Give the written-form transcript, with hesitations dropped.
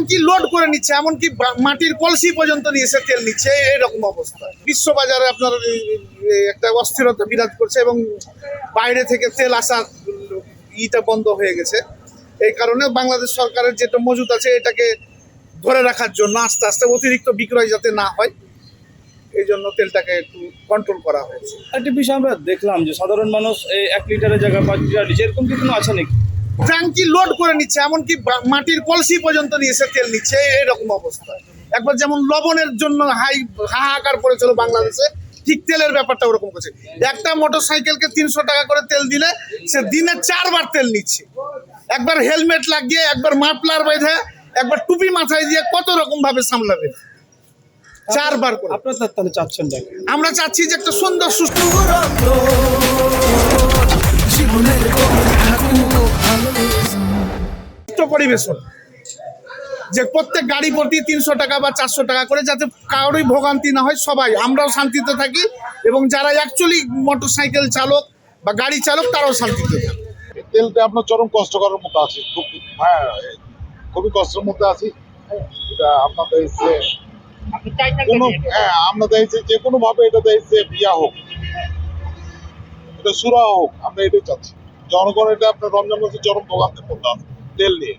ট্যাঙ্কি লোড করে নিচ্ছে, এমনকি মাটির কলসি পর্যন্ত নিয়ে এসে তেল নিচ্ছে, এরকম অবস্থা। বিশ্ববাজারে আপনার একটা অস্থিরতা বিরাজ করছে এবং বাইরে থেকে তেল আসা ইটা বন্ধ হয়ে গেছে। এই কারণে বাংলাদেশ সরকারের যেটা মজুদ আছে এটাকে ধরে রাখার জন্য আস্তে আস্তে অতিরিক্ত বিক্রয় যাতে না হয় এই জন্য তেলটাকে একটু কন্ট্রোল করা হয়েছে। একটা বিষয় আমরা দেখলাম যে সাধারণ মানুষ এই 1 লিটারের জায়গায় 5 লিটার নিচ্ছে, এরকম কি কোনো আছে নাকি? ট্যাঙ্কি লোড করে নিচ্ছে, এমনকি মাটির কলসি পর্যন্ত নিয়ে এসে তেল নিচ্ছে, এরকম অবস্থা। একবার যেমন লবণের জন্য হাহাকার পড়েছিল বাংলাদেশে, ঠিক তেলের ব্যাপারটা ওরকম করছে। একটা মোটর সাইকেলকে 300 টাকা করে তেল দিলে সে দিনে 4 বার তেল নিচ্ছে। একবার হেলমেট লাগিয়ে, একবার মাফলার বেঁধে, একবার টুপি মাথায় দিয়ে কত রকম ভাবে সামলাবে, 4 বার করে। আপনারা তাহলে চাচ্ছেন না? আমরা চাচ্ছি যে একটা সুন্দর সুস্থ পরিবেশন, যে প্রত্যেক গাড়ি প্রতি 300 টাকা বা 400 টাকা করে, যাতে কারোরই ভোগান্তি না হয়, সবাই আমরাও শান্তিতে থাকি এবং যারা অ্যাকচুয়ালি মোটর সাইকেল চালক বা গাড়ি চালক তারাও শান্তিতে থাকে। তেলটা আপনার চরম কষ্ট করার মতো আছে, খুবই কষ্টের মধ্যে আছি। এটা আপনাদের আমরা দেখছি যে কোনো ভাবে এটা দেখছে বিয়া হোক, এটা সুরা হোক, আমরা এটাই চাচ্ছি। জনগণ এটা আপনার রমজান মাসে চরম ভোগান্তির মধ্যে আছে তেল নিয়ে।